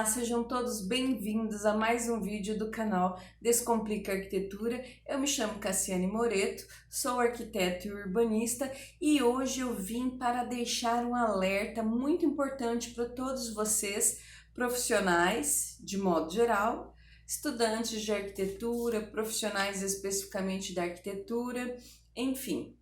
Sejam todos bem-vindos a mais um vídeo do canal Descomplica Arquitetura. Eu me chamo Cassiane Moreto, sou arquiteta e urbanista e hoje eu vim para deixar um alerta muito importante para todos vocês, profissionais de modo geral, estudantes de arquitetura, profissionais especificamente da arquitetura, enfim.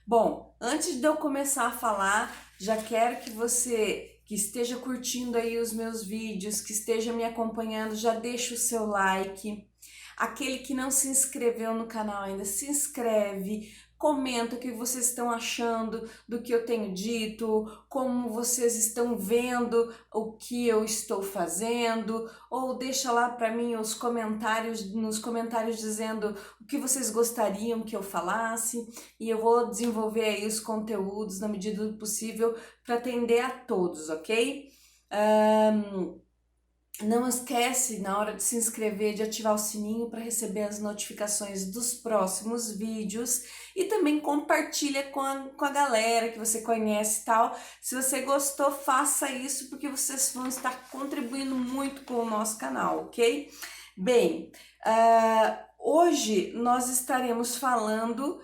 Bom, antes de eu começar a falar, já quero que você que esteja curtindo aí os meus vídeos, que esteja me acompanhando, já deixa o seu like. Aquele que não se inscreveu no canal ainda, se inscreve, comenta o que vocês estão achando do que eu tenho dito, como vocês estão vendo o que eu estou fazendo, ou deixa lá para mim os comentários, nos comentários dizendo o que vocês gostariam que eu falasse, e eu vou desenvolver aí os conteúdos na medida do possível para atender a todos, ok? Não esquece, na hora de se inscrever, de ativar o sininho para receber as notificações dos próximos vídeos e também compartilha com a galera que você conhece e tal. Se você gostou, faça isso porque vocês vão estar contribuindo muito com o nosso canal, ok? Bem, hoje nós estaremos falando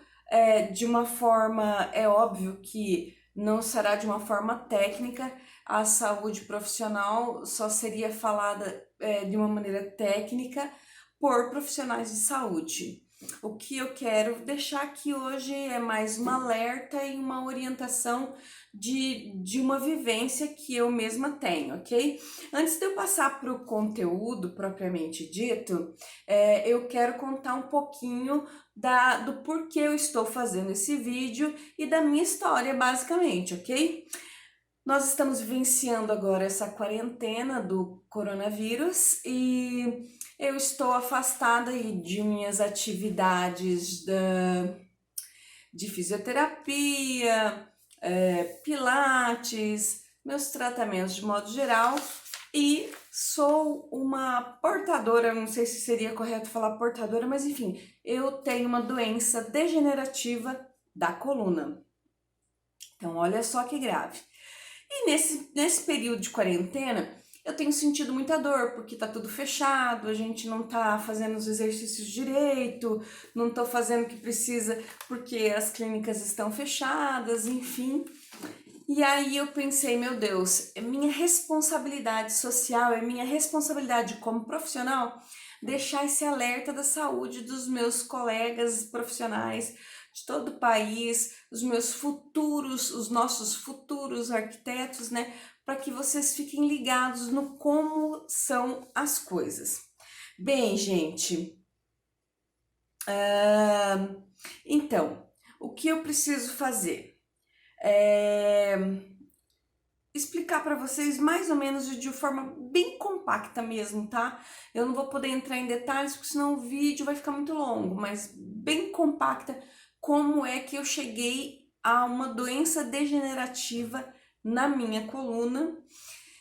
de uma forma, é óbvio que não será de uma forma técnica. A saúde profissional só seria falada de uma maneira técnica por profissionais de saúde. O que eu quero deixar aqui hoje é mais um alerta e uma orientação de uma vivência que eu mesma tenho, ok? Antes de eu passar para o conteúdo propriamente dito, eu quero contar um pouquinho do porquê eu estou fazendo esse vídeo e da minha história, basicamente, ok? Nós estamos vivenciando agora essa quarentena do coronavírus e eu estou afastada de minhas atividades de fisioterapia, pilates, meus tratamentos de modo geral, e sou uma portadora, não sei se seria correto falar portadora, mas enfim, eu tenho uma doença degenerativa da coluna. Então, olha só que grave. E nesse período de quarentena, eu tenho sentido muita dor, porque tá tudo fechado, a gente não tá fazendo os exercícios direito, não tô fazendo o que precisa porque as clínicas estão fechadas, enfim. E aí eu pensei, meu Deus, é minha responsabilidade social, é minha responsabilidade como profissional deixar esse alerta da saúde dos meus colegas profissionais de todo o país, os nossos futuros arquitetos, né? Para que vocês fiquem ligados no como são as coisas. Bem, gente, então, o que eu preciso fazer? Explicar para vocês mais ou menos de forma bem compacta mesmo, tá? Eu não vou poder entrar em detalhes, porque senão o vídeo vai ficar muito longo, mas bem compacta como é que eu cheguei a uma doença degenerativa na minha coluna.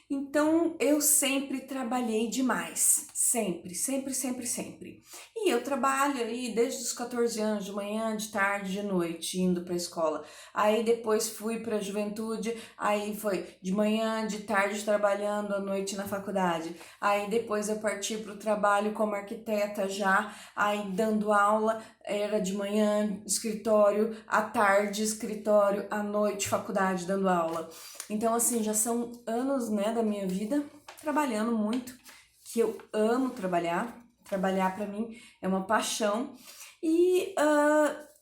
Então, eu sempre trabalhei demais, sempre, sempre, sempre, sempre. E eu trabalho aí desde os 14 anos, de manhã, de tarde, de noite, indo para a escola. Aí depois fui para a juventude, aí foi de manhã, de tarde trabalhando, à noite na faculdade. Aí depois eu parti para o trabalho como arquiteta já, aí dando aula, era de manhã, escritório, à tarde, escritório, à noite, faculdade, dando aula. Então, assim, já são anos, né, da minha vida trabalhando muito, que eu amo trabalhar. Trabalhar para mim é uma paixão. E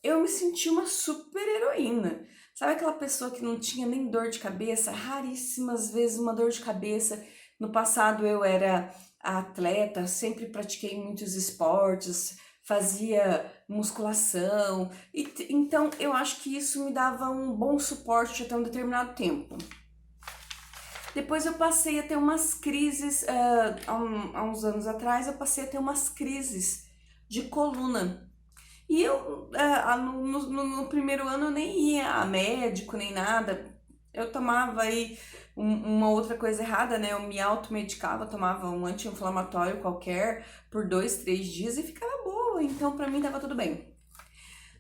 eu me senti uma super heroína. Sabe aquela pessoa que não tinha nem dor de cabeça? Raríssimas vezes uma dor de cabeça. No passado eu era atleta, sempre pratiquei muitos esportes, fazia musculação, então eu acho que isso me dava um bom suporte até um determinado tempo. Depois eu passei a ter umas crises, há uns anos atrás eu passei a ter umas crises de coluna. E eu, no primeiro ano eu nem ia a médico nem nada, eu tomava aí uma outra coisa errada, né? Eu me automedicava, tomava um anti-inflamatório qualquer por 2, 3 dias e ficava boa, então pra mim tava tudo bem.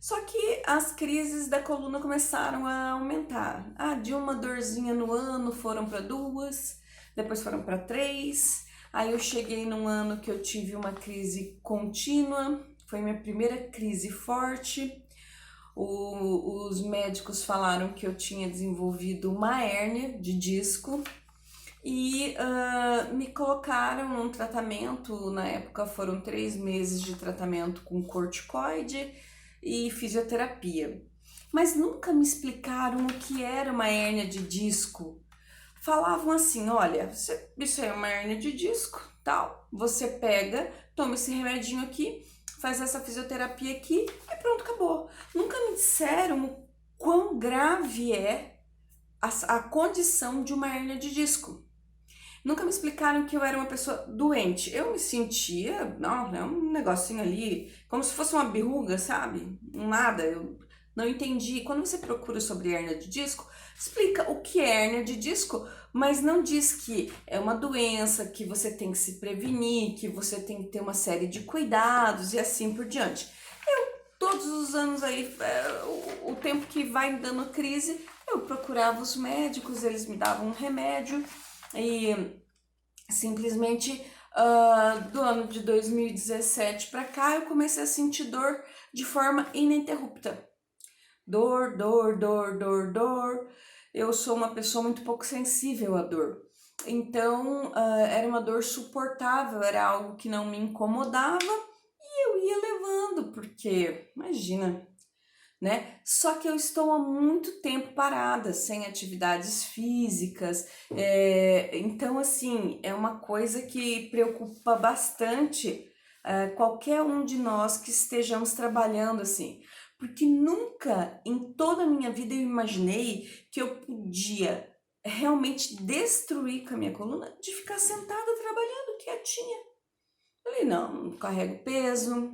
Só que as crises da coluna começaram a aumentar. De uma dorzinha no ano foram para 2, depois foram para 3, aí eu cheguei num ano que eu tive uma crise contínua, foi minha primeira crise forte. Os médicos falaram que eu tinha desenvolvido uma hérnia de disco e me colocaram num tratamento. Na época foram 3 meses de tratamento com corticoide e fisioterapia. Mas nunca me explicaram o que era uma hérnia de disco. Falavam assim, olha, isso aí é uma hérnia de disco, tal, você pega, toma esse remedinho aqui, faz essa fisioterapia aqui e pronto, acabou. Nunca me disseram o quão grave é a condição de uma hérnia de disco. Nunca me explicaram que eu era uma pessoa doente. Eu me sentia, não, é um negocinho ali, como se fosse uma verruga, sabe? Nada, eu não entendi. Quando você procura sobre hérnia de disco, explica o que é hérnia de disco, mas não diz que é uma doença, que você tem que se prevenir, que você tem que ter uma série de cuidados e assim por diante. Todos os anos aí, o tempo que vai dando crise, eu procurava os médicos, eles me davam um remédio e simplesmente do ano de 2017 para cá eu comecei a sentir dor de forma ininterrupta. Dor, dor, dor, dor, dor. Eu sou uma pessoa muito pouco sensível à dor. Então, era uma dor suportável, era algo que não me incomodava e eu ia levando, porque, imagina, né? Só que eu estou há muito tempo parada, sem atividades físicas, então, assim, é uma coisa que preocupa bastante qualquer um de nós que estejamos trabalhando assim. Porque nunca em toda a minha vida eu imaginei que eu podia realmente destruir com a minha coluna de ficar sentada trabalhando quietinha. Falei, não carrego peso,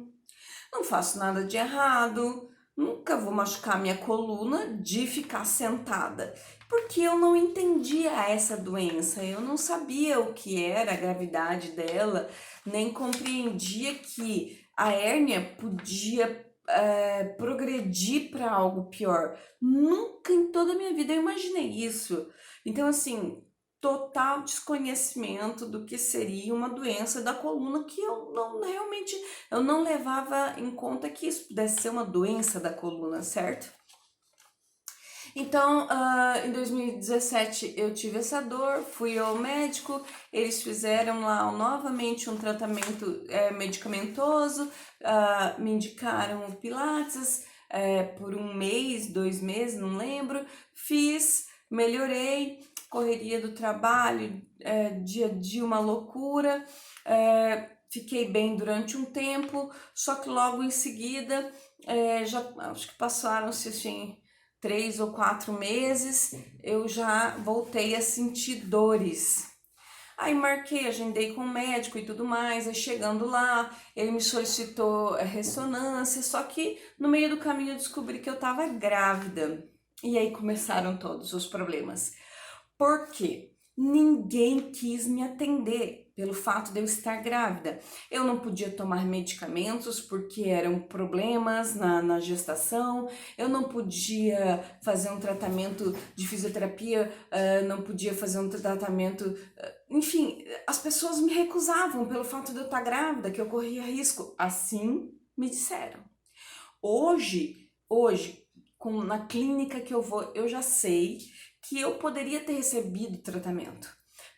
não faço nada de errado, nunca vou machucar minha coluna de ficar sentada. Porque eu não entendia essa doença, eu não sabia o que era a gravidade dela, nem compreendia que a hérnia podia progredir para algo pior. Nunca em toda a minha vida eu imaginei isso. Então, assim, total desconhecimento do que seria uma doença da coluna que eu não realmente eu não levava em conta que isso pudesse ser uma doença da coluna, certo? Então, em 2017 eu tive essa dor, fui ao médico, eles fizeram lá novamente um tratamento medicamentoso, me indicaram o Pilates por 1 mês, 2 meses, não lembro, fiz, melhorei, correria do trabalho, dia a dia uma loucura, fiquei bem durante um tempo, só que logo em seguida, já acho que passaram-se assim 3 ou 4 meses, eu já voltei a sentir dores. Aí marquei, agendei com o médico e tudo mais, aí chegando lá, ele me solicitou ressonância, só que no meio do caminho eu descobri que eu estava grávida. E aí começaram todos os problemas. Por quê? Ninguém quis me atender pelo fato de eu estar grávida. Eu não podia tomar medicamentos porque eram problemas na gestação, eu não podia fazer um tratamento de fisioterapia, não podia fazer um tratamento. Enfim, as pessoas me recusavam pelo fato de eu estar grávida, que eu corria risco. Assim me disseram. Hoje, na clínica que eu vou, eu já sei que eu poderia ter recebido tratamento,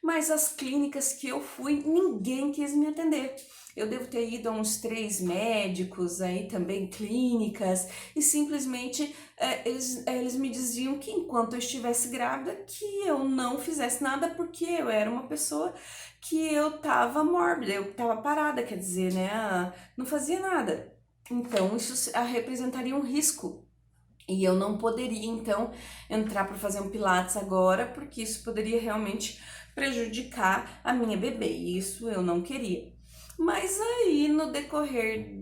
mas as clínicas que eu fui, ninguém quis me atender. Eu devo ter ido a uns 3 médicos, aí também clínicas, e simplesmente eles me diziam que enquanto eu estivesse grávida, que eu não fizesse nada, porque eu era uma pessoa que eu tava mórbida, eu tava parada, quer dizer, né, não fazia nada. Então isso representaria um risco. E eu não poderia, então, entrar para fazer um pilates agora, porque isso poderia realmente prejudicar a minha bebê, e isso eu não queria. Mas aí, no decorrer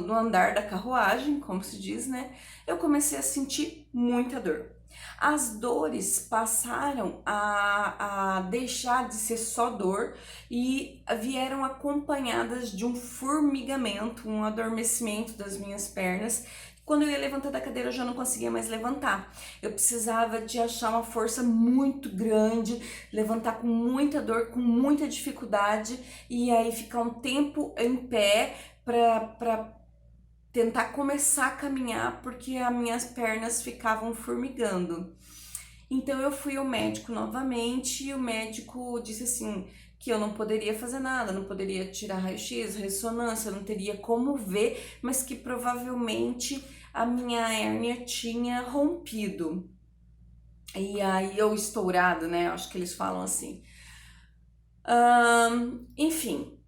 no andar da carruagem, como se diz, né, eu comecei a sentir muita dor. As dores passaram a deixar de ser só dor e vieram acompanhadas de um formigamento, um adormecimento das minhas pernas, quando eu ia levantar da cadeira eu já não conseguia mais levantar. Eu precisava de achar uma força muito grande, levantar com muita dor, com muita dificuldade, e aí ficar um tempo em pé para tentar começar a caminhar, porque as minhas pernas ficavam formigando. Então eu fui ao médico novamente e o médico disse assim que eu não poderia fazer nada, não poderia tirar raio-x, ressonância, não teria como ver, mas que provavelmente a minha hérnia tinha rompido. E aí eu estourado, né? Acho que eles falam assim. Enfim,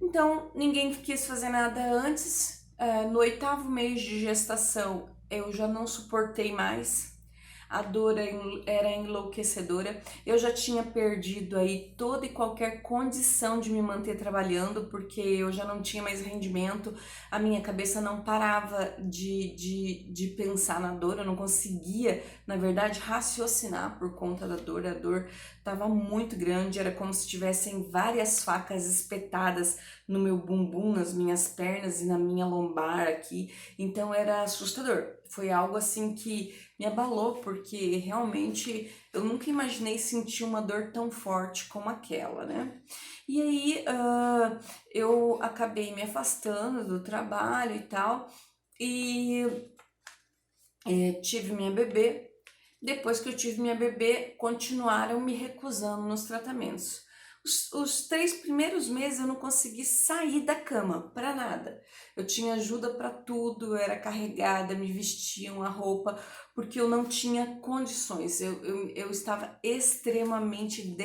então ninguém quis fazer nada antes. No 8º mês de gestação eu já não suportei mais. A dor era enlouquecedora. Eu já tinha perdido aí toda e qualquer condição de me manter trabalhando, porque eu já não tinha mais rendimento, a minha cabeça não parava de pensar na dor, eu não conseguia, na verdade, raciocinar por conta da dor. A dor estava muito grande, era como se tivessem várias facas espetadas no meu bumbum, nas minhas pernas e na minha lombar aqui, então era assustador. Foi algo assim que me abalou, porque realmente eu nunca imaginei sentir uma dor tão forte como aquela, né? E aí eu acabei me afastando do trabalho e tal, e tive minha bebê. Depois que eu tive minha bebê, continuaram me recusando nos tratamentos. Os 3 primeiros meses eu não consegui sair da cama, para nada. Eu tinha ajuda para tudo, eu era carregada, me vestiam a roupa, porque eu não tinha condições. Eu estava extremamente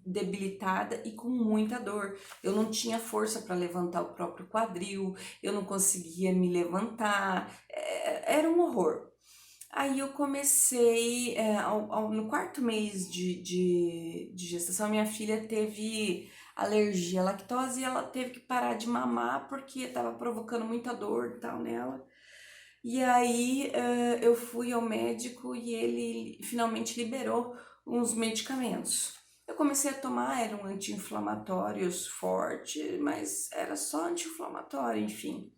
debilitada e com muita dor. Eu não tinha força para levantar o próprio quadril, eu não conseguia me levantar, era um horror. Aí eu comecei, no 4º mês de gestação, minha filha teve alergia à lactose e ela teve que parar de mamar porque estava provocando muita dor e tal nela. E aí eu fui ao médico e ele finalmente liberou uns medicamentos. Eu comecei a tomar, eram anti-inflamatórios forte, mas era só anti-inflamatório, enfim.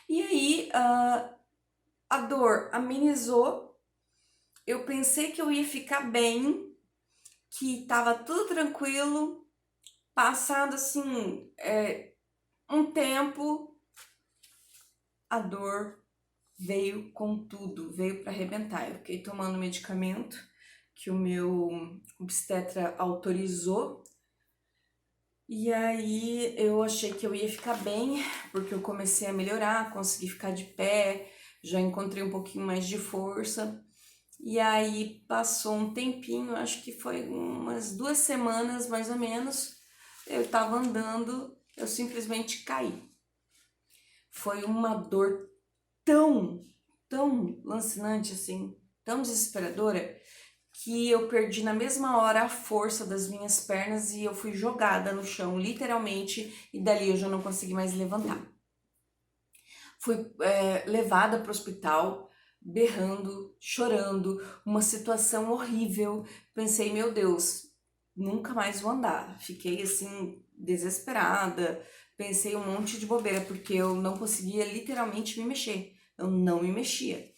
E aí a dor amenizou, eu pensei que eu ia ficar bem, que tava tudo tranquilo. Passado assim um tempo, a dor veio com tudo, veio para arrebentar. Eu fiquei tomando medicamento que o meu obstetra autorizou, e aí eu achei que eu ia ficar bem, porque eu comecei a melhorar, consegui ficar de pé, já encontrei um pouquinho mais de força. E aí passou um tempinho, acho que foi umas 2 semanas mais ou menos, eu tava andando, eu simplesmente caí. Foi uma dor tão lancinante assim, tão desesperadora, que eu perdi na mesma hora a força das minhas pernas e eu fui jogada no chão, literalmente, e dali eu já não consegui mais levantar. Fui levada para o hospital, berrando, chorando, uma situação horrível. Pensei, meu Deus, nunca mais vou andar. Fiquei assim, desesperada, pensei um monte de bobeira, porque eu não conseguia literalmente me mexer, eu não me mexia.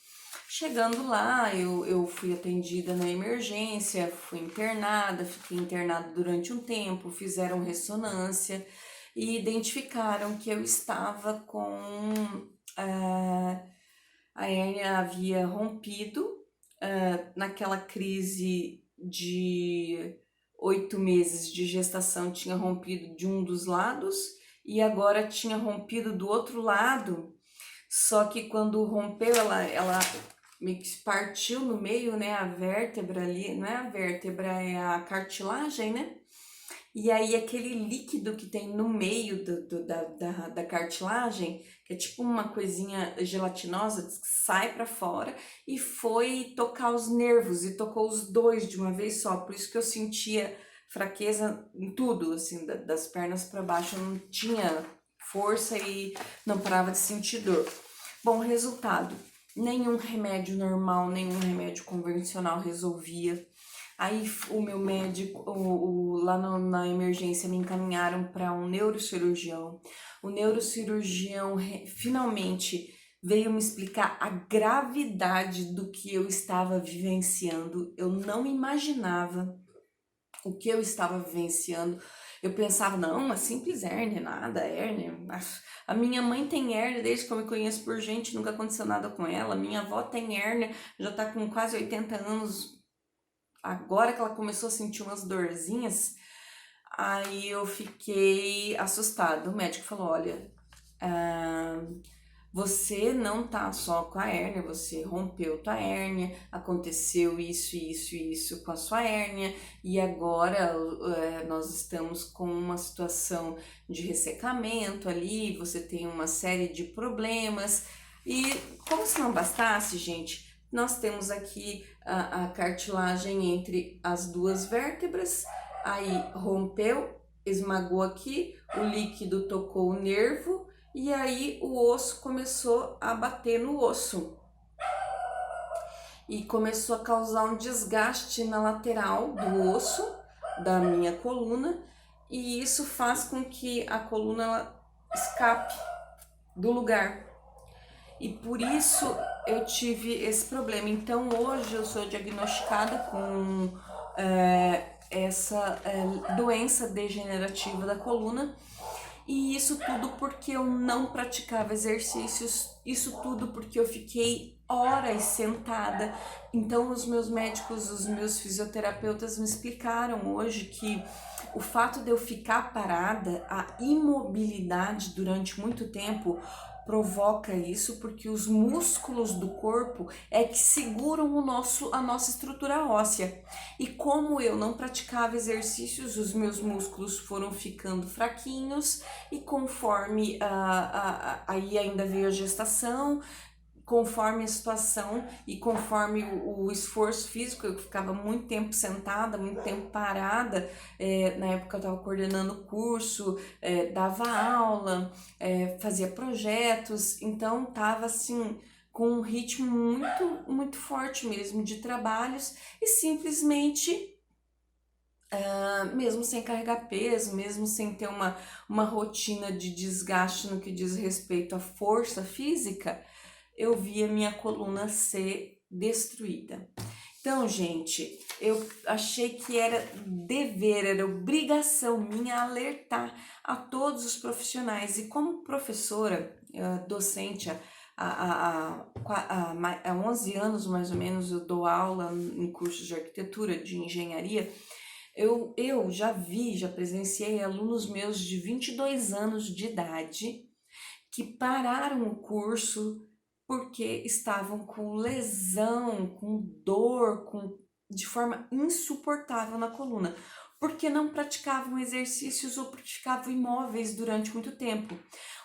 Chegando lá, eu fui atendida na emergência, fui internada, fiquei internada durante um tempo, fizeram ressonância e identificaram que eu estava com a hérnia havia rompido naquela crise de 8 meses de gestação, tinha rompido de um dos lados e agora tinha rompido do outro lado, só que quando rompeu, ela meio que partiu no meio, né, a vértebra ali, não é a vértebra, é a cartilagem, né? E aí aquele líquido que tem no meio da cartilagem, que é tipo uma coisinha gelatinosa, sai para fora e foi tocar os nervos e tocou os dois de uma vez só. Por isso que eu sentia fraqueza em tudo, assim, das pernas para baixo, eu não tinha força e não parava de sentir dor. Bom, resultado, nenhum remédio normal, nenhum remédio convencional resolvia. Aí o meu médico, lá na emergência, me encaminharam para um neurocirurgião. O neurocirurgião finalmente veio me explicar a gravidade do que eu estava vivenciando. Eu não imaginava o que eu estava vivenciando. Eu pensava, não, uma simples hérnia, nada, hérnia. A minha mãe tem hérnia desde que eu me conheço por gente, nunca aconteceu nada com ela. Minha avó tem hérnia, já tá com quase 80 anos. Agora que ela começou a sentir umas dorzinhas, aí eu fiquei assustada. O médico falou, olha, você não tá só com a hérnia, você rompeu tua hérnia, aconteceu isso com a sua hérnia, e agora nós estamos com uma situação de ressecamento ali, você tem uma série de problemas, e como se não bastasse, gente, nós temos aqui a cartilagem entre as duas vértebras, aí rompeu, esmagou aqui, o líquido tocou o nervo, e aí o osso começou a bater no osso e começou a causar um desgaste na lateral do osso da minha coluna, e isso faz com que a coluna ela escape do lugar, e por isso eu tive esse problema. Então hoje eu sou diagnosticada com essa doença degenerativa da coluna. E isso tudo porque eu não praticava exercícios, isso tudo porque eu fiquei horas sentada. Então os meus médicos, os meus fisioterapeutas me explicaram hoje que o fato de eu ficar parada, a imobilidade durante muito tempo, provoca isso, porque os músculos do corpo é que seguram a nossa estrutura óssea. E como eu não praticava exercícios, os meus músculos foram ficando fraquinhos, e conforme aí ainda veio a gestação, conforme a situação e conforme o esforço físico, eu ficava muito tempo sentada, muito tempo parada, na época eu estava coordenando curso, dava aula, fazia projetos, então estava assim com um ritmo muito forte mesmo de trabalhos, e simplesmente mesmo sem carregar peso, mesmo sem ter uma rotina de desgaste no que diz respeito à força física, eu via minha coluna ser destruída. Então, gente, eu achei que era dever, era obrigação minha alertar a todos os profissionais. E como professora, docente, há 11 anos mais ou menos eu dou aula em cursos de arquitetura, de engenharia. Eu já presenciei alunos meus de 22 anos de idade que pararam o curso porque estavam com lesão, com dor, de forma insuportável na coluna, porque não praticavam exercícios ou porque ficavam imóveis durante muito tempo.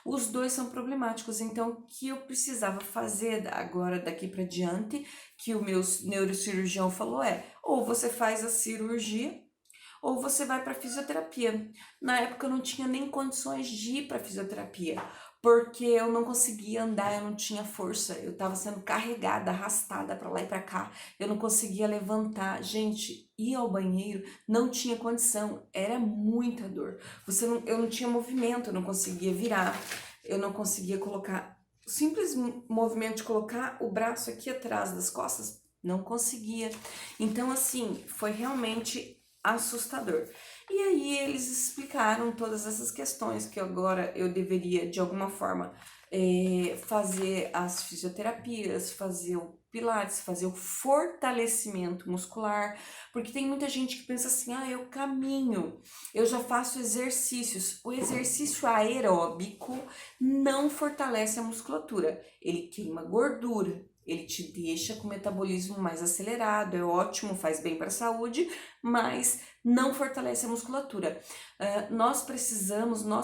Os dois são problemáticos, então o que eu precisava fazer agora daqui para diante, que o meu neurocirurgião falou ou você faz a cirurgia, ou você vai para fisioterapia. Na época eu não tinha nem condições de ir para fisioterapia, porque eu não conseguia andar, eu não tinha força, eu estava sendo carregada, arrastada para lá e para cá, eu não conseguia levantar. Gente, ir ao banheiro não tinha condição, era muita dor. Eu não tinha movimento, eu não conseguia virar, eu não conseguia colocar, o simples movimento de colocar o braço aqui atrás das costas, não conseguia. Então assim, foi realmente assustador. E aí eles explicaram todas essas questões, que agora eu deveria de alguma forma fazer as fisioterapias, fazer o pilates, fazer o fortalecimento muscular, porque tem muita gente que pensa assim, eu caminho, eu já faço exercícios. O exercício aeróbico não fortalece a musculatura, ele queima gordura, ele te deixa com o metabolismo mais acelerado, é ótimo, faz bem para a saúde, mas não fortalece a musculatura. Nós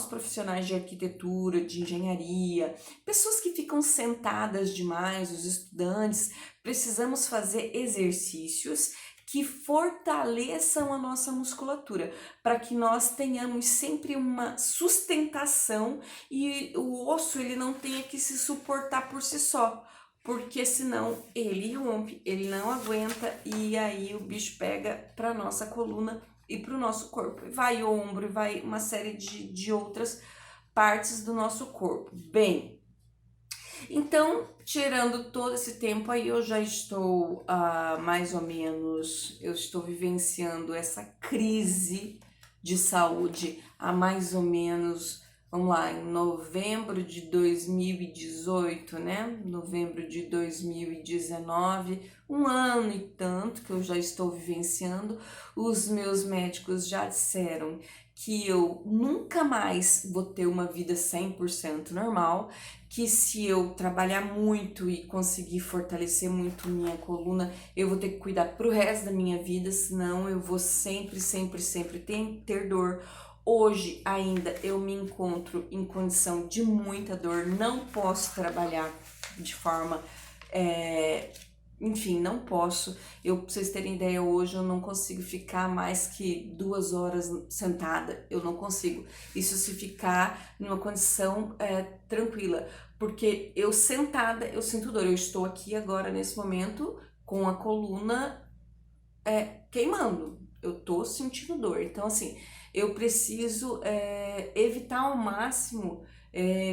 profissionais de arquitetura, de engenharia, pessoas que ficam sentadas demais, os estudantes, precisamos fazer exercícios que fortaleçam a nossa musculatura, para que nós tenhamos sempre uma sustentação e o osso ele não tenha que se suportar por si só, porque senão ele rompe, ele não aguenta, e aí o bicho pega para nossa coluna e para o nosso corpo. Vai ombro, vai uma série de outras partes do nosso corpo. Bem, Então, tirando todo esse tempo aí, eu já estou mais ou menos, eu estou vivenciando essa crise de saúde há mais ou menos, vamos lá, em novembro de 2018, né? Novembro de 2019, um ano e tanto que eu já estou vivenciando. Os meus médicos já disseram que eu nunca mais vou ter uma vida 100% normal, que se eu trabalhar muito e conseguir fortalecer muito minha coluna, eu vou ter que cuidar pro resto da minha vida, senão eu vou sempre, sempre, sempre ter dor. Hoje ainda eu me encontro em condição de muita dor, não posso trabalhar de forma enfim, não posso. Eu, pra vocês terem ideia, hoje eu não consigo ficar mais que 2 horas sentada. Eu não consigo. Isso se ficar numa condição tranquila. Porque eu sentada, eu sinto dor. Eu estou aqui agora, nesse momento, com a coluna queimando. Eu tô sentindo dor. Então, assim, eu preciso evitar ao máximo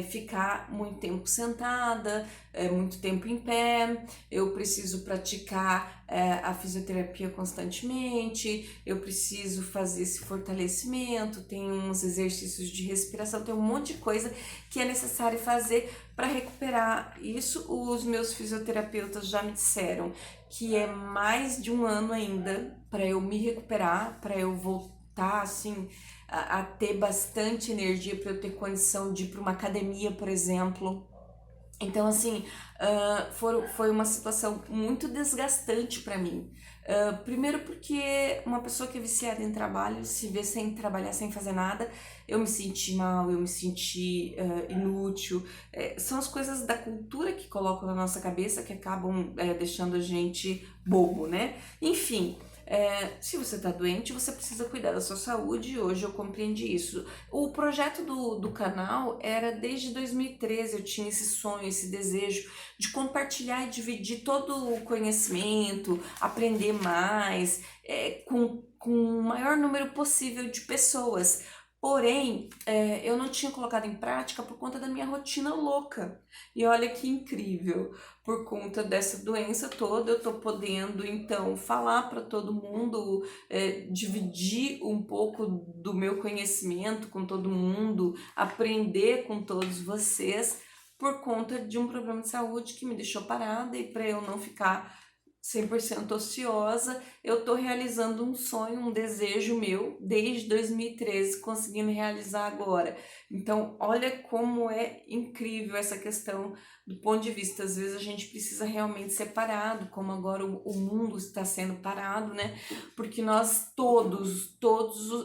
ficar muito tempo sentada, muito tempo em pé. Eu preciso praticar a fisioterapia constantemente. Eu preciso fazer esse fortalecimento. Tem uns exercícios de respiração, tem um monte de coisa que é necessário fazer para recuperar isso. Os meus fisioterapeutas já me disseram que é mais de um ano ainda para eu me recuperar, para eu voltar assim a ter bastante energia, para eu ter condição de ir para uma academia, por exemplo. Então, assim, foi uma situação muito desgastante para mim. Primeiro porque uma pessoa que é viciada em trabalho, se vê sem trabalhar, sem fazer nada, eu me senti mal, eu me senti inútil. São as coisas da cultura que colocam na nossa cabeça que acabam deixando a gente bobo, né? Enfim, se você tá doente, você precisa cuidar da sua saúde, e hoje eu compreendi isso. O projeto do canal era desde 2013, eu tinha esse sonho, esse desejo de compartilhar e dividir todo o conhecimento, aprender mais, com o maior número possível de pessoas. Porém, eu não tinha colocado em prática por conta da minha rotina louca. E olha que incrível, por conta dessa doença toda, eu tô podendo então falar para todo mundo, dividir um pouco do meu conhecimento com todo mundo, aprender com todos vocês, por conta de um problema de saúde que me deixou parada, e para eu não ficar 100% ociosa, eu tô realizando um sonho, um desejo meu desde 2013, conseguindo realizar agora. Então, olha como é incrível essa questão do ponto de vista. Às vezes a gente precisa realmente ser parado, como agora o mundo está sendo parado, né? Porque nós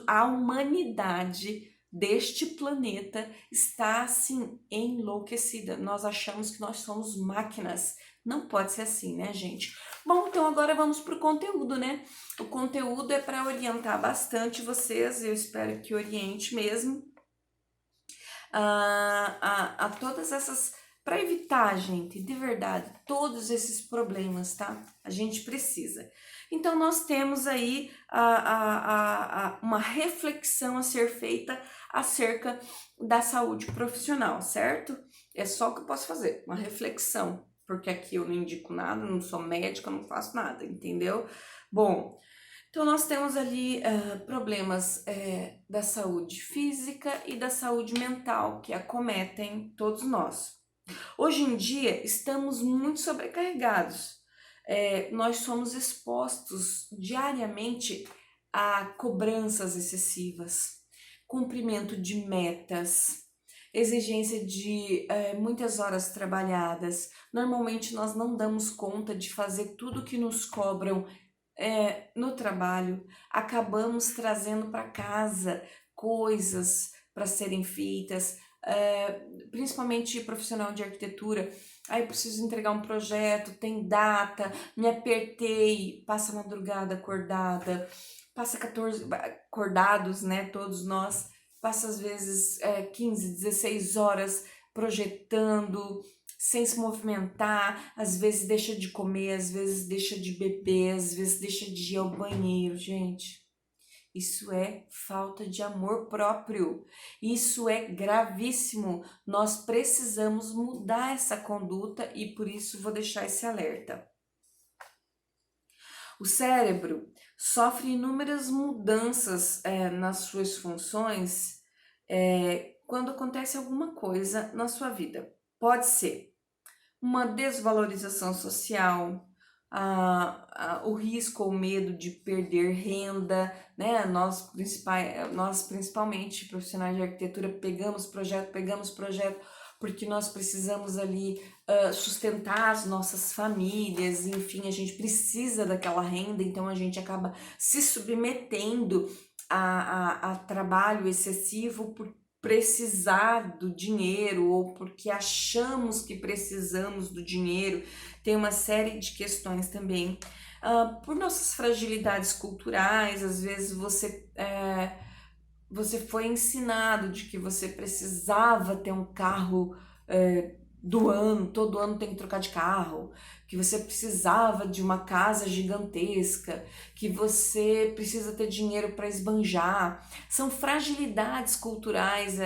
a humanidade deste planeta está assim enlouquecida. Nós achamos que nós somos máquinas. Não pode ser assim, né, gente? Bom, então agora vamos pro conteúdo, né? O conteúdo é para orientar bastante vocês, eu espero que oriente mesmo a todas essas, para evitar, gente, de verdade, todos esses problemas, tá? A gente precisa. Então, nós temos aí uma reflexão a ser feita acerca da saúde profissional, certo? É só o que eu posso fazer, uma reflexão, porque aqui eu não indico nada, não sou médica, não faço nada, entendeu? Bom, então, nós temos ali problemas da saúde física e da saúde mental que acometem todos nós. Hoje em dia, estamos muito sobrecarregados. Nós somos expostos diariamente a cobranças excessivas, cumprimento de metas, exigência de muitas horas trabalhadas. Normalmente, nós não damos conta de fazer tudo que nos cobram no trabalho, acabamos trazendo para casa coisas para serem feitas, principalmente profissional de arquitetura. Aí eu preciso entregar um projeto, tem data, me apertei, passa a madrugada acordada, passa 14 acordados, né? Todos nós, passa às vezes 15, 16 horas projetando, sem se movimentar, às vezes deixa de comer, às vezes deixa de beber, às vezes deixa de ir ao banheiro, gente. Isso é falta de amor próprio. Isso é gravíssimo. Nós precisamos mudar essa conduta e por isso vou deixar esse alerta. O cérebro sofre inúmeras mudanças nas suas funções quando acontece alguma coisa na sua vida. Pode ser uma desvalorização social, o risco ou medo de perder renda, né? Nós principalmente profissionais de arquitetura pegamos projeto porque nós precisamos ali sustentar as nossas famílias, enfim, a gente precisa daquela renda, então a gente acaba se submetendo a trabalho excessivo por precisar do dinheiro ou porque achamos que precisamos do dinheiro. Tem uma série de questões também. Por nossas fragilidades culturais, às vezes você foi ensinado de que você precisava ter um carro do ano, todo ano tem que trocar de carro, que você precisava de uma casa gigantesca, que você precisa ter dinheiro para esbanjar. São fragilidades culturais,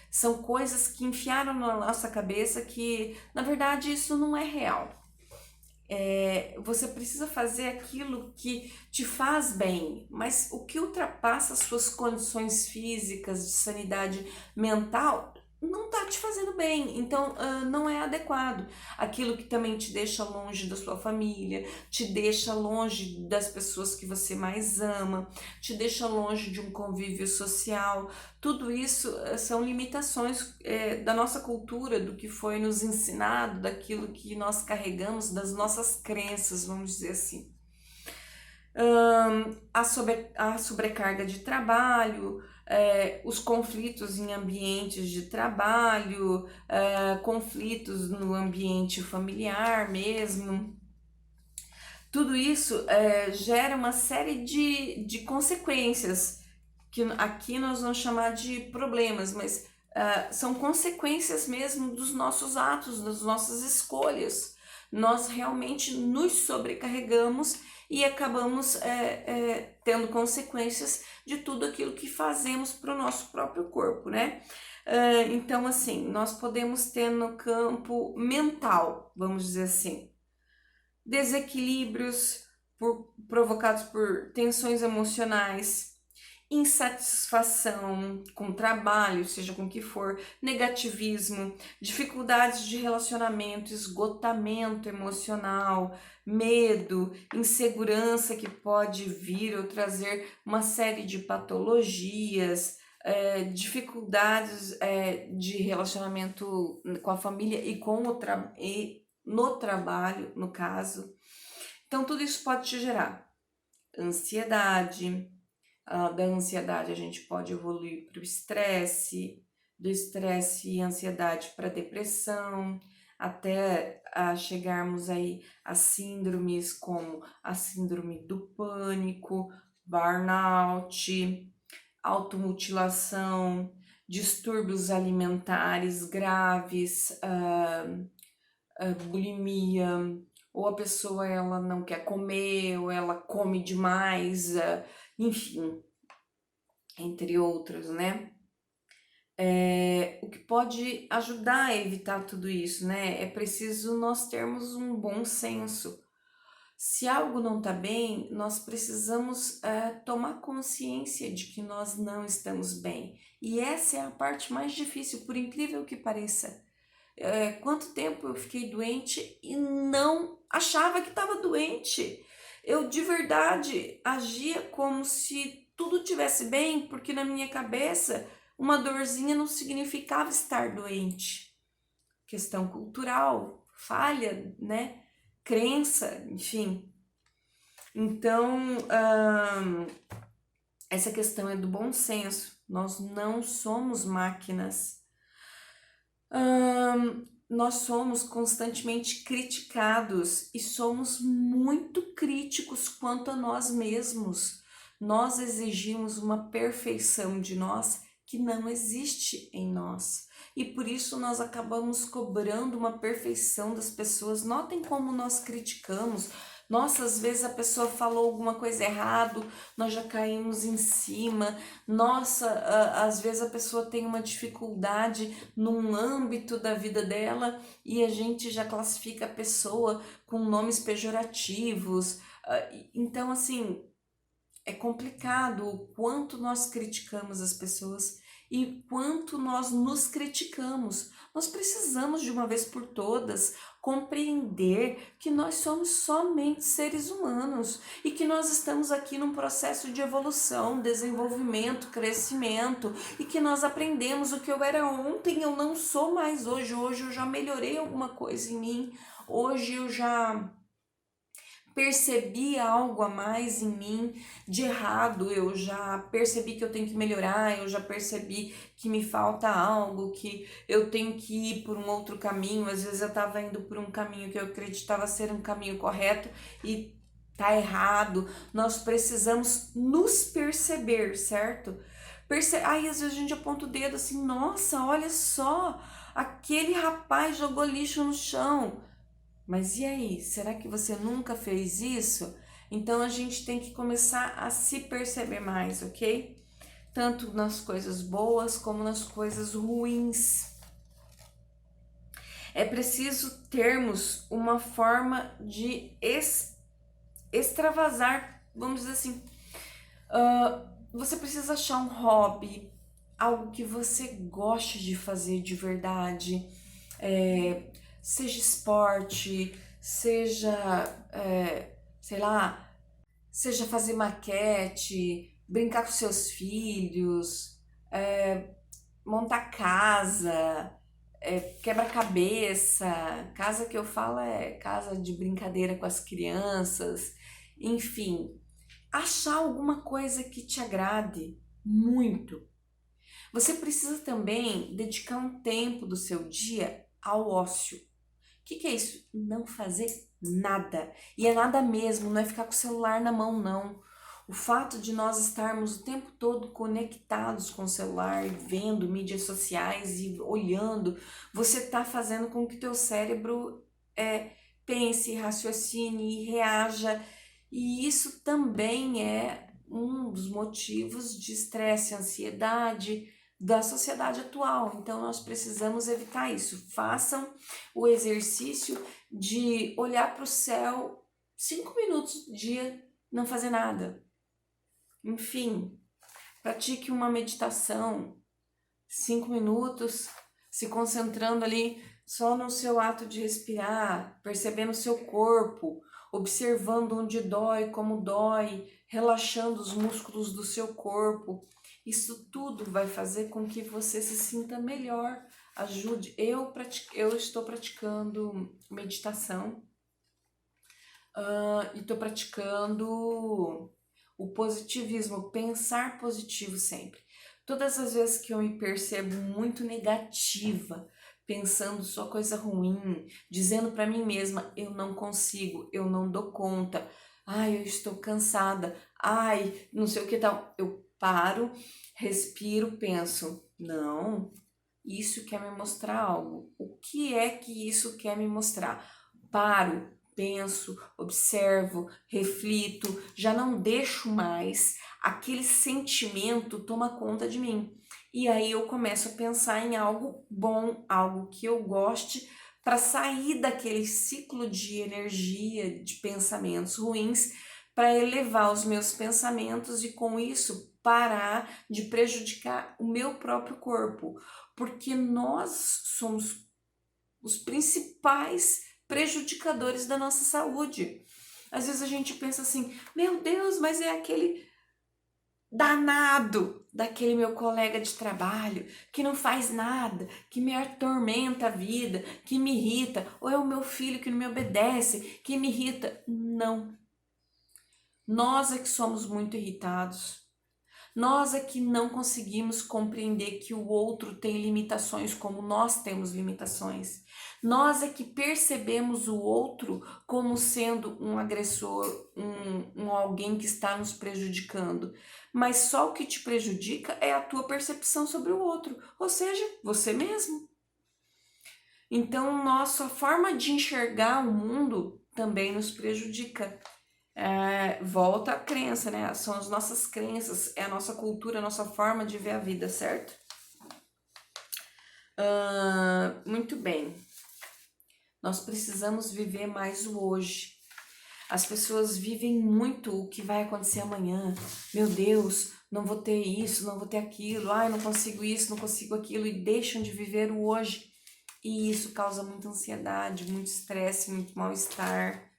são coisas que enfiaram na nossa cabeça que, na verdade, isso não é real. Você precisa fazer aquilo que te faz bem, mas o que ultrapassa as suas condições físicas, de sanidade mental, não tá te fazendo bem, então não é adequado. Aquilo que também te deixa longe da sua família, te deixa longe das pessoas que você mais ama, te deixa longe de um convívio social, tudo isso são limitações da nossa cultura, do que foi nos ensinado, daquilo que nós carregamos, das nossas crenças, vamos dizer assim. A sobrecarga de trabalho, os conflitos em ambientes de trabalho, conflitos no ambiente familiar mesmo. Tudo isso gera uma série de consequências, que aqui nós vamos chamar de problemas, mas são consequências mesmo dos nossos atos, das nossas escolhas. Nós realmente nos sobrecarregamos e acabamos tendo consequências de tudo aquilo que fazemos para o nosso próprio corpo, né? Então, assim, nós podemos ter no campo mental, vamos dizer assim, desequilíbrios provocados por tensões emocionais, insatisfação com o trabalho, seja com o que for, negativismo, dificuldades de relacionamento, esgotamento emocional, medo, insegurança que pode vir ou trazer uma série de patologias, dificuldades de relacionamento com a família e no trabalho, no caso. Então, tudo isso pode te gerar ansiedade. Da ansiedade a gente pode evoluir para o estresse, do estresse e ansiedade para depressão, até chegarmos aí a síndromes como a síndrome do pânico, burnout, automutilação, distúrbios alimentares graves, bulimia, ou a pessoa ela não quer comer, ou ela come demais, enfim, entre outros, né? O que pode ajudar a evitar tudo isso, né? É preciso nós termos um bom senso. Se algo não está bem, nós precisamos tomar consciência de que nós não estamos bem. E essa é a parte mais difícil, por incrível que pareça. Quanto tempo eu fiquei doente e não achava que estava doente. Eu de verdade agia como se tudo estivesse bem, porque na minha cabeça uma dorzinha não significava estar doente. Questão cultural, falha, né? Crença, enfim. Então, essa questão é do bom senso. Nós não somos máquinas. Nós somos constantemente criticados e somos muito críticos quanto a nós mesmos. Nós exigimos uma perfeição de nós que não existe em nós. E por isso nós acabamos cobrando uma perfeição das pessoas. Notem como nós criticamos, Nossa, às vezes a pessoa falou alguma coisa errado, nós já caímos em cima. Nossa, às vezes a pessoa tem uma dificuldade num âmbito da vida dela e a gente já classifica a pessoa com nomes pejorativos. Então, assim, é complicado o quanto nós criticamos as pessoas e quanto nós nos criticamos. Nós precisamos de uma vez por todas compreender que nós somos somente seres humanos e que nós estamos aqui num processo de evolução, desenvolvimento, crescimento e que nós aprendemos o que eu era ontem, eu não sou mais hoje. Hoje eu já melhorei alguma coisa em mim, hoje eu já percebi algo a mais em mim de errado, eu já percebi que eu tenho que melhorar, eu já percebi que me falta algo, que eu tenho que ir por um outro caminho. Às vezes eu estava indo por um caminho que eu acreditava ser um caminho correto e tá errado. Nós precisamos nos perceber, certo? Aí às vezes a gente aponta o dedo assim, nossa, olha só, aquele rapaz jogou lixo no chão. Mas e aí, será que você nunca fez isso? Então a gente tem que começar a se perceber mais, ok? Tanto nas coisas boas como nas coisas ruins. É preciso termos uma forma de extravasar, vamos dizer assim. Você precisa achar um hobby, algo que você goste de fazer de verdade. Seja esporte, seja, sei lá, seja fazer maquete, brincar com seus filhos, montar casa, quebra-cabeça. Casa que eu falo é casa de brincadeira com as crianças, enfim, achar alguma coisa que te agrade muito. Você precisa também dedicar um tempo do seu dia ao ócio. O que é isso? Não fazer nada. E é nada mesmo, não é ficar com o celular na mão, não. O fato de nós estarmos o tempo todo conectados com o celular, vendo mídias sociais e olhando, você está fazendo com que o teu cérebro pense, raciocine e reaja. E isso também é um dos motivos de estresse, ansiedade da sociedade atual. Então nós precisamos evitar isso. Façam o exercício de olhar para o céu 5 minutos do dia, não fazer nada. Enfim, pratique uma meditação, 5 minutos, se concentrando ali só no seu ato de respirar, percebendo o seu corpo, observando onde dói, como dói, relaxando os músculos do seu corpo. Isso tudo vai fazer com que você se sinta melhor. Ajude. Eu estou praticando meditação e estou praticando o positivismo, pensar positivo sempre. Todas as vezes que eu me percebo muito negativa, pensando só coisa ruim, dizendo para mim mesma, eu não consigo, eu não dou conta, ai, eu estou cansada, ai, não sei o que tal, eu paro, respiro, penso, não, isso quer me mostrar algo. O que é que isso quer me mostrar? Paro, penso, observo, reflito, já não deixo mais aquele sentimento tomar conta de mim. E aí eu começo a pensar em algo bom, algo que eu goste, para sair daquele ciclo de energia, de pensamentos ruins, para elevar os meus pensamentos e com isso parar de prejudicar o meu próprio corpo, porque nós somos os principais prejudicadores da nossa saúde. Às vezes a gente pensa assim, meu Deus, mas é aquele danado daquele meu colega de trabalho que não faz nada, que me atormenta a vida, que me irrita, ou é o meu filho que não me obedece, que me irrita. Não. Nós é que somos muito irritados. Nós é que não conseguimos compreender que o outro tem limitações como nós temos limitações. Nós é que percebemos o outro como sendo um agressor, um alguém que está nos prejudicando. Mas só o que te prejudica é a tua percepção sobre o outro, ou seja, você mesmo. Então, nossa forma de enxergar o mundo também nos prejudica. Volta a crença, né? São as nossas crenças, é a nossa cultura, a nossa forma de ver a vida, certo? Muito bem. Nós precisamos viver mais o hoje. As pessoas vivem muito o que vai acontecer amanhã. Meu Deus, não vou ter isso, não vou ter aquilo. Ai, não consigo isso, não consigo aquilo. E deixam de viver o hoje. E isso causa muita ansiedade, muito estresse, muito mal-estar.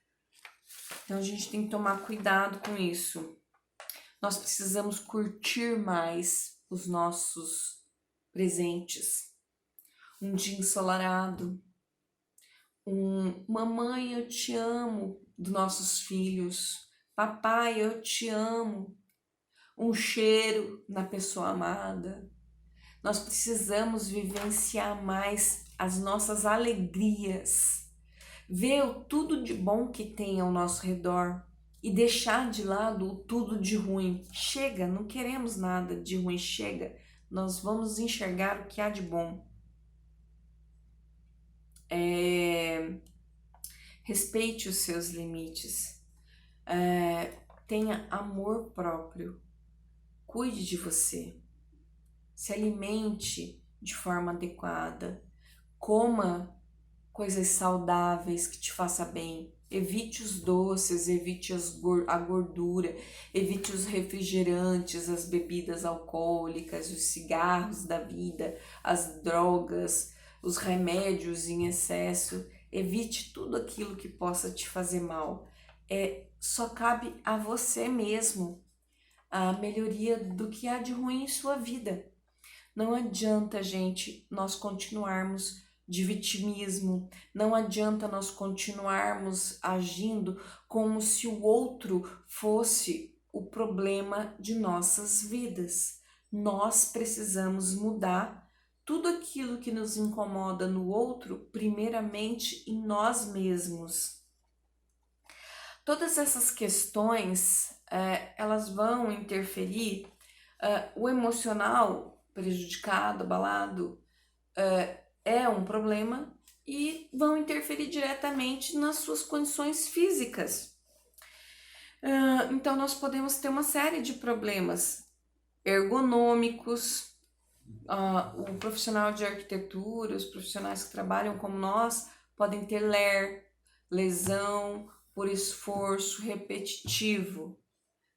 Então a gente tem que tomar cuidado com isso. Nós precisamos curtir mais os nossos presentes. Um dia ensolarado. Mamãe, eu te amo, dos nossos filhos. Papai, eu te amo. Um cheiro na pessoa amada. Nós precisamos vivenciar mais as nossas alegrias. Ver o tudo de bom que tem ao nosso redor e deixar de lado o tudo de ruim. Chega, não queremos nada de ruim, chega. Nós vamos enxergar o que há de bom. Respeite os seus limites, tenha amor próprio, cuide de você, se alimente de forma adequada, coma coisas saudáveis que te façam bem, evite os doces, evite a gordura, evite os refrigerantes, as bebidas alcoólicas, os cigarros da vida, as drogas, os remédios em excesso. Evite tudo aquilo que possa te fazer mal. Só cabe a você mesmo a melhoria do que há de ruim em sua vida. Não adianta, gente, nós continuarmos de vitimismo, não adianta nós continuarmos agindo como se o outro fosse o problema de nossas vidas. Nós precisamos mudar tudo aquilo que nos incomoda no outro, primeiramente em nós mesmos. Todas essas questões, elas vão interferir, o emocional prejudicado, abalado, é um problema e vão interferir diretamente nas suas condições físicas. Então nós podemos ter uma série de problemas ergonômicos. O profissional de arquitetura, os profissionais que trabalham como nós, podem ter lesão por esforço repetitivo,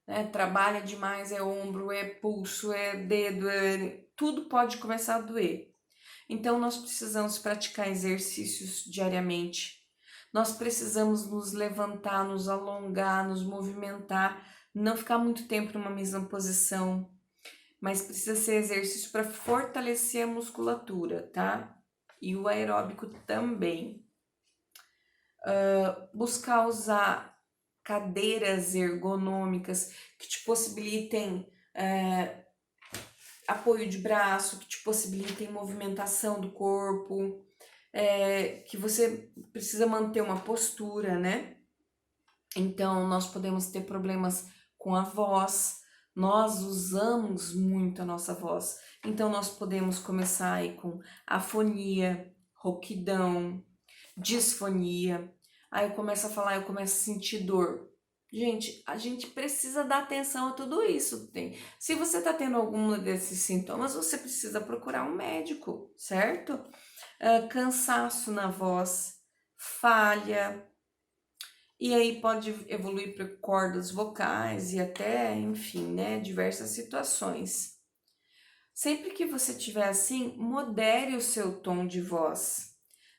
né? Trabalha demais, é ombro, é pulso, é dedo, tudo pode começar a doer. Então nós precisamos praticar exercícios diariamente. Nós precisamos nos levantar, nos alongar, nos movimentar, não ficar muito tempo numa mesma posição, mas precisa ser exercício para fortalecer a musculatura, tá? E o aeróbico também. Buscar usar cadeiras ergonômicas que te possibilitem apoio de braço, que te possibilitem movimentação do corpo, que você precisa manter uma postura, né? Então, nós podemos ter problemas com a voz. Nós usamos muito a nossa voz, então nós podemos começar aí com afonia, rouquidão, disfonia. Aí eu começo a falar, eu começo a sentir dor. Gente, a gente precisa dar atenção a tudo isso. Se você está tendo algum desses sintomas, você precisa procurar um médico, certo? Cansaço na voz, falha. E aí pode evoluir para cordas vocais e até, enfim, né, diversas situações. Sempre que você tiver assim, modere o seu tom de voz.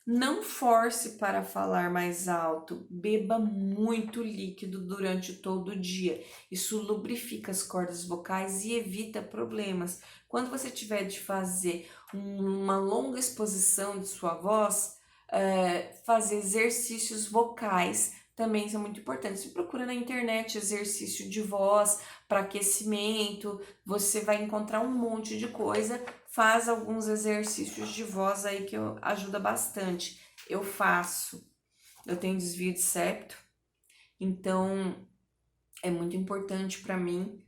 Não force para falar mais alto. Beba muito líquido durante todo o dia. Isso lubrifica as cordas vocais e evita problemas. Quando você tiver de fazer uma longa exposição de sua voz, fazer exercícios vocais também são muito importantes. Você procura na internet exercício de voz para aquecimento, você vai encontrar um monte de coisa. Faz alguns exercícios de voz aí que ajuda bastante. Eu faço. Eu tenho desvio de septo, então é muito importante para mim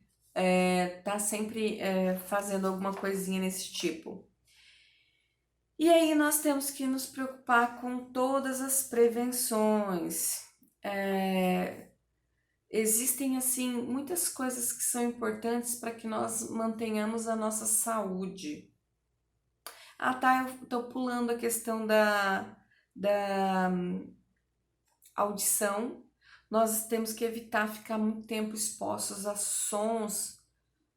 tá sempre fazendo alguma coisinha nesse tipo. E aí nós temos que nos preocupar com todas as prevenções. Existem, assim, muitas coisas que são importantes para que nós mantenhamos a nossa saúde. Ah, tá, eu tô pulando a questão da audição. Nós temos que evitar ficar muito tempo expostos a sons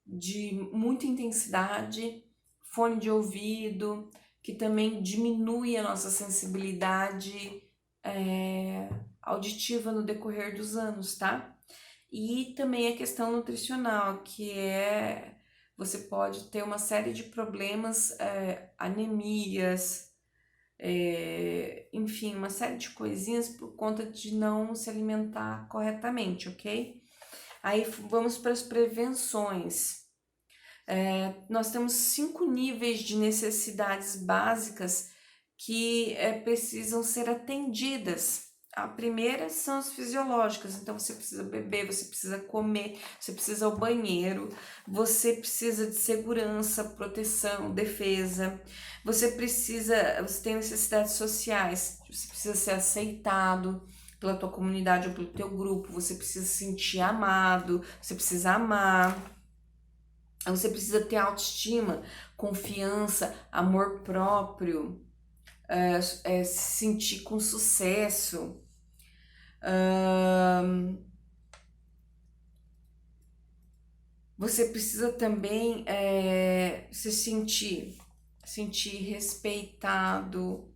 de muita intensidade, fone de ouvido, que também diminui a nossa sensibilidade auditiva no decorrer dos anos, tá? E também a questão nutricional, que é você pode ter uma série de problemas, anemias, enfim, uma série de coisinhas por conta de não se alimentar corretamente, ok? Aí vamos para as prevenções. Nós temos 5 níveis de necessidades básicas que precisam ser atendidas. A primeira são as fisiológicas, então você precisa beber, você precisa comer, você precisa ir ao banheiro, você precisa de segurança, proteção, defesa, você tem necessidades sociais, você precisa ser aceitado pela tua comunidade ou pelo teu grupo, você precisa se sentir amado, você precisa amar. Você precisa ter autoestima, confiança, amor próprio, se sentir com sucesso. Você precisa também se sentir respeitado,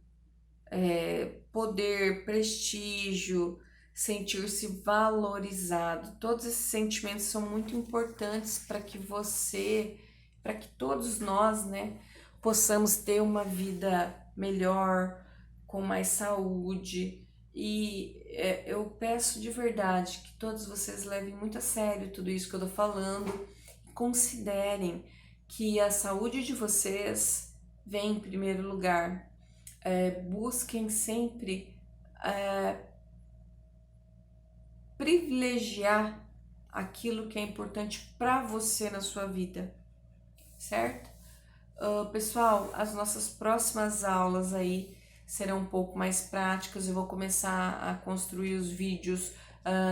poder, prestígio, sentir-se valorizado. Todos esses sentimentos são muito importantes para que para que todos nós, né, possamos ter uma vida melhor, com mais saúde. E eu peço de verdade que todos vocês levem muito a sério tudo isso que eu tô falando e considerem que a saúde de vocês vem em primeiro lugar. Busquem sempre privilegiar aquilo que é importante para você na sua vida, certo? Pessoal, as nossas próximas aulas aí serão um pouco mais práticas. Eu vou começar a construir os vídeos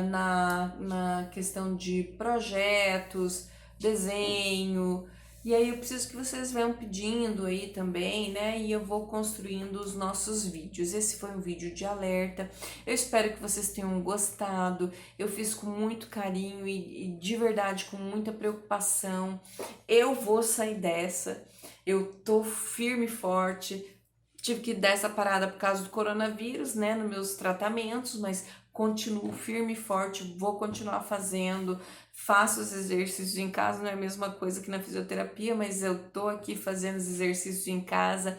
na questão de projetos, desenho. E aí eu preciso que vocês venham pedindo aí também, né? E eu vou construindo os nossos vídeos. Esse foi um vídeo de alerta. Eu espero que vocês tenham gostado. Eu fiz com muito carinho e de verdade com muita preocupação. Eu vou sair dessa. Eu tô firme e forte. Tive que dar essa parada por causa do coronavírus, né, nos meus tratamentos, mas continuo firme e forte, vou continuar fazendo, faço os exercícios em casa, não é a mesma coisa que na fisioterapia, mas eu tô aqui fazendo os exercícios em casa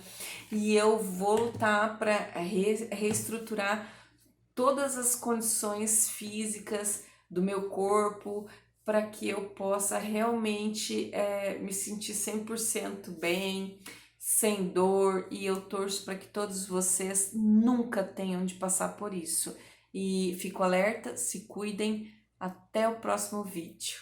e eu vou lutar para reestruturar todas as condições físicas do meu corpo, para que eu possa realmente me sentir 100% bem, sem dor, e eu torço para que todos vocês nunca tenham de passar por isso. E fico alerta, se cuidem, até o próximo vídeo.